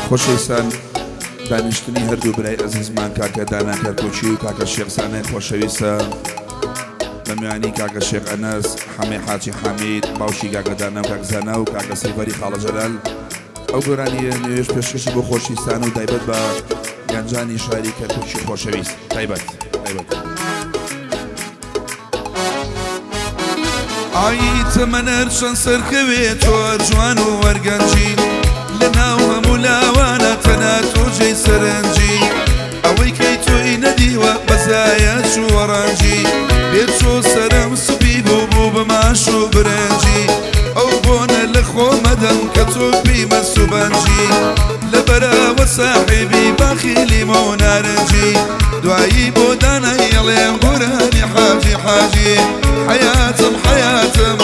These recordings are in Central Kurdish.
خۆشەویستان دانیشتنی هەردوو برای ئەزیزمان کاکە دانا کەرکوچی و کاکە شێخزانەی خۆشەویستە بە میوانی کاکە شێخ ئەنەس حەمێ حاجی حەمید باوشی کاکە دانا و کاکزانە و کاکە سەیفەری خاڵە جەلال ئەو گۆرانیە نوێژ پێشکەشی بۆ خۆشەویستان و تایبەت بە گەنجانی شاری کەرکوچی خۆشەویست تایبەت ئایی تەمەنەر چەند سەرکەوێت تۆ جوان و وەرگەنجی لەناو هەموو لاوانە تەنها تۆ جێی سەرنجی ئەوەی کەی تۆی نەدیوە بەزایە چووە ڕەنجی بێت چۆ سەرم سپی بوو بە ماش و برنجی ئەو بۆنە لە خۆمەدەم کە تۆ پیمە سوبەنجی لەبەرەوە ساحیبی باخی لیمە و نارنجی دوایی بۆ دانایەڵێم گۆرانی حاجی حاجی حياتم حياتم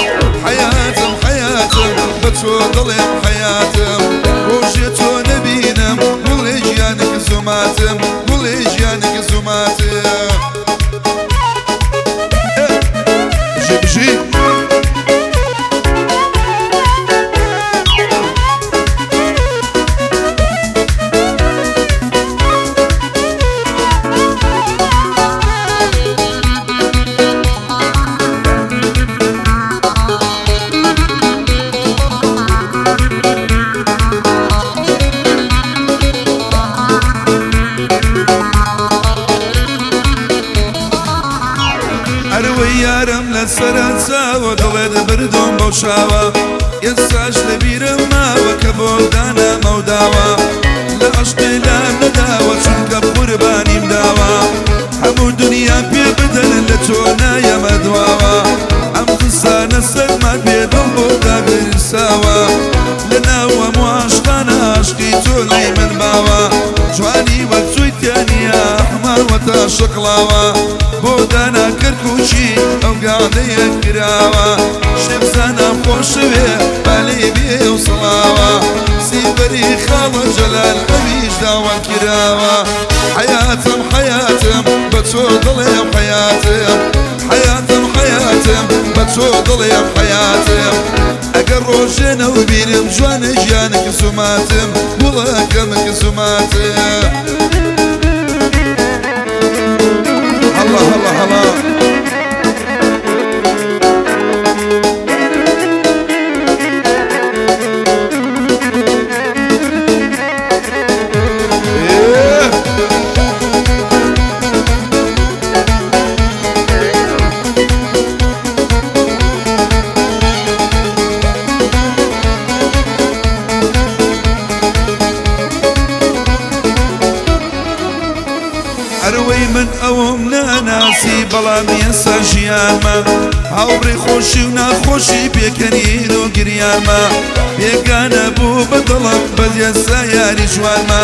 حياتم حياتم بتو ضلم حياتم روجي تو نبينم ولي جيانك زوماتم ولي جيانك زوماتم جي یارم لەسەرت چاوە دڵێت بردۆم بەو شاوە ئێستاش لەبیرم ماوە کە بۆ دانەمە و داوە لە عەشقی لام نەداوە چونکە قوربانیم داوە هەموو دنیا پێ بدەن لە تۆ نایەمە دواوە ئەم قسانە سەرمان بێدڵ بۆ داگرساوە لەناو هەموو عاشقانە عاشقی تۆ لای من باوە جوانی وەک توی تیانە حماوەتە شقڵاوە بۆ دانا کەرکوچی ئەو گاڵەیە کراوە شێخزانم خۆشەوێ بالەی بێ و سڵاوە سیبەری خاڵە جەلال ئەویش داوام کراوە حياتم حياتم بە تۆ دڵێم حياتم حياتم حياتم بە تۆ دڵێم حياتم ئەگەر ڕۆژێنە و بینم جوانە ژیانێک زوماتم وڵەکەمێک زوماتم الله الله الله من ئەوم ناناسی بەڵام ئێستا ژیانمە هاوڕێی خۆشی و ناخۆشی پێکەنین و گریانمە بێگانە بوو بە دڵم بەدێستا یاری جوانمە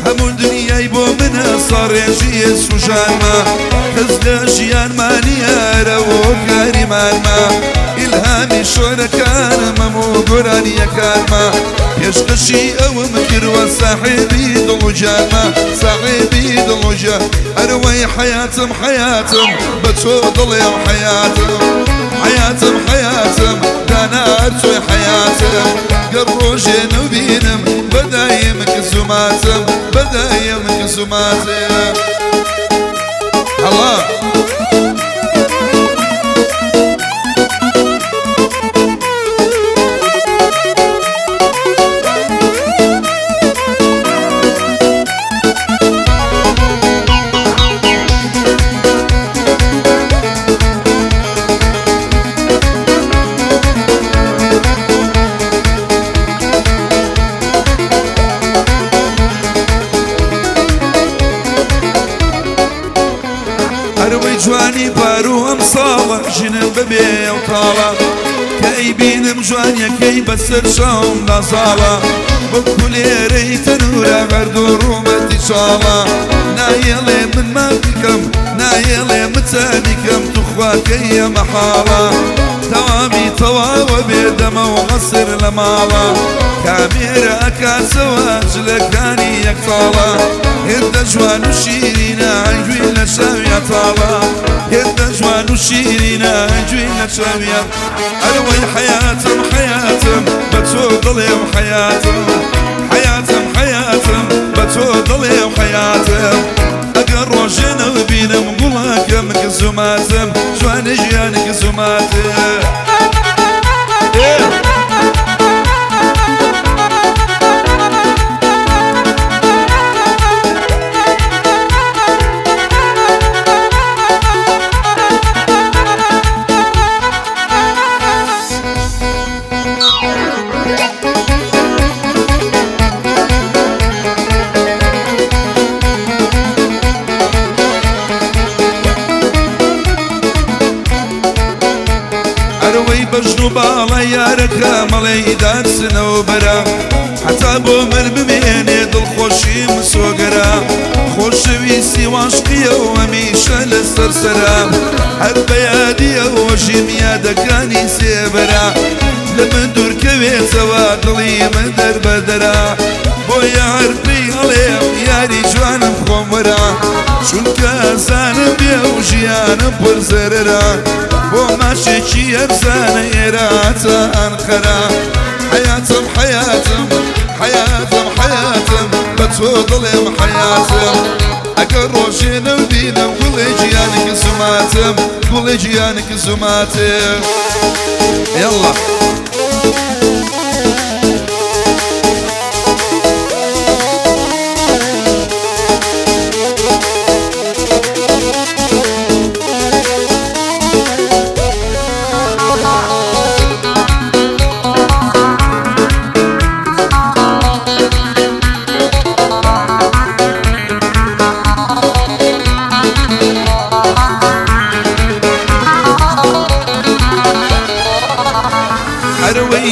هەموو دنیای بۆ منە سەڕێژیە سوژانمە کەس لە ژیانمانیارەوە کاریمانمە ئیلهامی شۆرەکانم هەموو گۆرانیەکانمە پێشکەشی ئەوم کردوە ساحێبی دڵ و جانمە ساحێبی دڵ و جان ئەروەی حياتم حياتم بە تۆ دڵێم حياتم حياتم حياتم دانا توی حياتم گەر ڕۆژێنە و بینم بەدایمکە زوماتم بەدایمکە زوماتم الله جوانی بارو ئەم ساڵە ژنم بەبێ ئەو تاڵە کە ئەی بینم جوانیەکەی بەسەر شەوم نازاڵە بەکو لێرەی تەنورە هەردوو ڕوومەتی چاڵە نایەڵێ من مافیکەم نایەڵێ متانیکەم توخواکەیە مەحاڵە تەوامی تەواوە بێدەمە و غەسر لە ماڵە کامێرە ئەکاتەوە جلەکانی یەک تاڵە هێندە جوان و شیرینە ئەنگوین لە شاویە تاڵە هێندە جوان و شیرینە ئەنگوین لە شاویە ئەروەی حياتم حياتم بە تۆ دڵێم حياتم حياتم حياتم بتو ضلي وحياتم اقر روجنا وبينم قولك مكزوماتم جوان جيانك زوماتم بجنوب على يارك ملي دارسنا وبرا حتى بو من بميني دل خوشي مسوقرا خوش ويسي واشقيا وميشا للسرسرا هل بيادي وجيم يادكاني سيبرا لمن دور كويت سوا دلي من در بدرا بو يعرفي عليهم ياري جوانم خمرا شون كاسانم بيو جيانم برزررا بو ماشي شي افزانه يراتا انخرا حياتم حياتم حياتم حياتم بتفضلم حياتم اقر روجينا ودينا قولي جيانك زماتم قولي جيانك زماتم يلا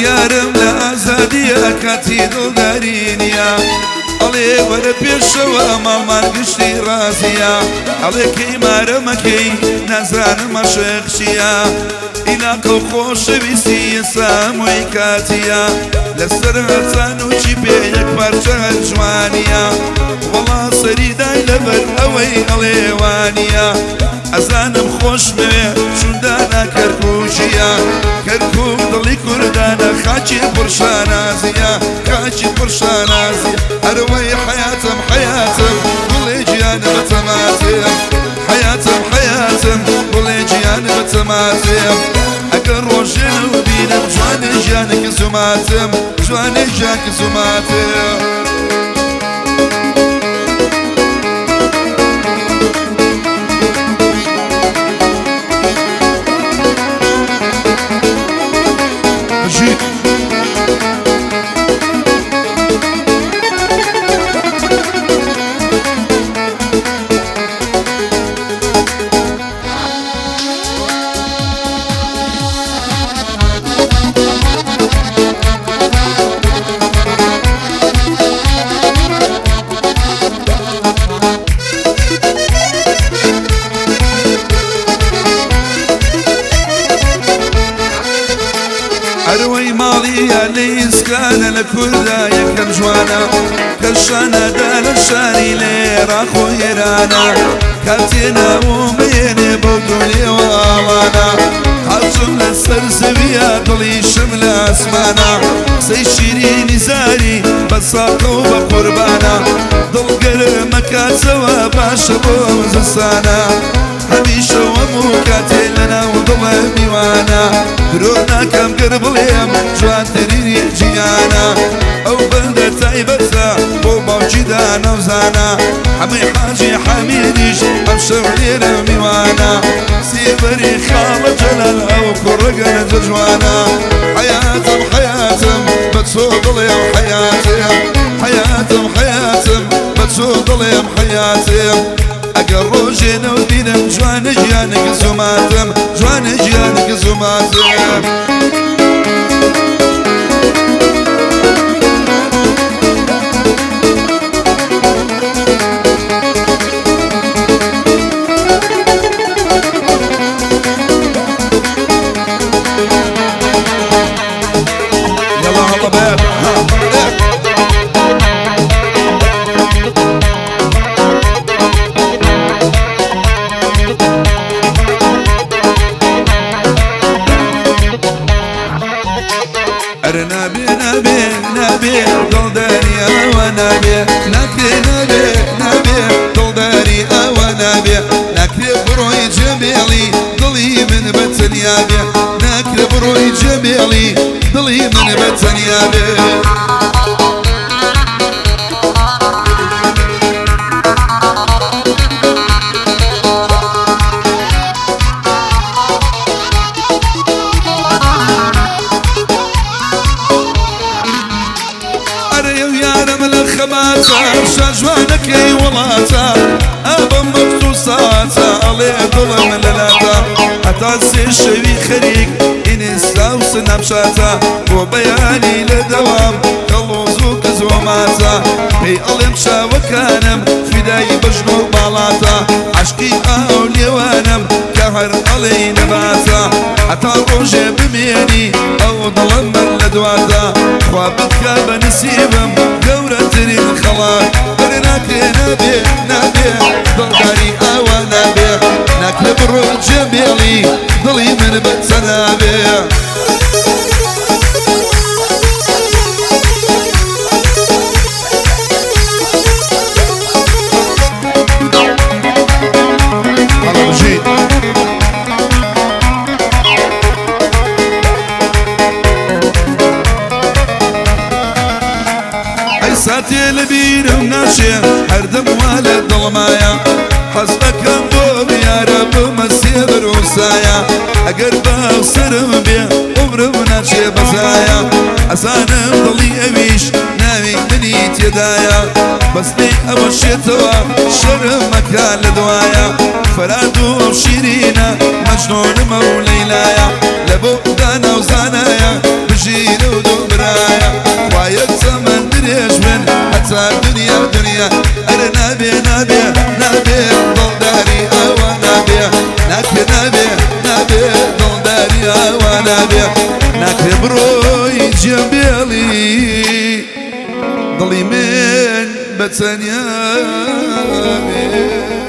يارم لازادية كاتي دلدارينيا علي ور بيشوا مالمان قشتي راسيا عليك مارمكي نزران مشيخشيا إلاكو خوش بيسي ساموي كاتيا لسرها سانوشي بيك بارشا جوانيا والله سريداي لبر اوي عليوانيا أزانم خوش بوي شندانا كركوشيا كركوك ضلي كردانا خاچي برشانازيا خاچي برشانازيا أروي حياتم حياتم قولي جيان بتماتيم حياتم حياتم قولي جيان بتماتيم أقر روجنا وبينم جواني جيانك زوماتم جواني جيانك زوماتم أروي مالي اللي إسكان لكردا يكم جوانا كشانا دال الشاري لي راخو يرانا كاتينا وميني بودولي واوانا حاجم للسرسبيا طلي شمل اسمانا سيشيريني زاري بساقو بقربانا ضل قرمك سوا باشا بوزسانا هميشه وموكاتي لنا وضل ميوانا درونا كم قربليم جوان تريني جيانا او بلدة تايبتا بو موجودة نوزانا حمي حاجي حميديش ابشر لينا ميوانا سيبري خالة جلال او كرقنا ججوانا حياتم حياتم بتسوق ليم حياتم حياتم حياتم بتسوق ليم حياتم اقر روجنا ودينم جوان جيانك زوماتم جوان جيانك زوماتم يلا الله باب دەماچە شەژوانەکەی وڵاتە ئەبم مەخصوصاتە ئەڵێ دڵم لەلاتە هەتا سێ شەوی خەریک ئینستا و سنەپشاتە بۆ بەیانی لە دەوام کەڵۆز و کەزۆماتە پێی ئەڵێم شاوەکانم فیدای بەژن و باڵاتە عشقی ئاو لێوانم کە هەر ئەڵێی نەباتە هەتا ڕۆژێ بمێنی ئەو دڵم من لە دواتە خوا بکە بە نسیبم گەورەترین خەڵات بەرە ناکرێ نابێ نابێ دڵداری ئاوا نابێ ناکرێ بڕۆ جەبێڵی دڵی من بەچە نابێ ساتێ لە بیرم ناچێ هەردەم وا لە دڵمایە حەز دەکەم بۆ بیارە بمەسێ بەرۆسایە ئەگەر باوسرم بێ عومرم ناچێ بەزایە ئەزانم دڵی ئەویش ناوی منی تێدایە بەستەی ئەوە شێتەوە شەرم مەکا لە دوایە فەراد و ئەو شیرینە مەجنۆنمە و لەیلایە لە بۆ داناوزانایە بژیرە و دڵبرایە خوایە چەمەند درێژ من هەتا دنیا دنیا ئەرە نابێ نابێ نابێ دڵداری ئەوە نابێ ناکرێ نابێ نابێ دڵداری ئەوە نابێ ناکرێ بڕۆی جێبێڵی دڵی من بەتەنیا بێ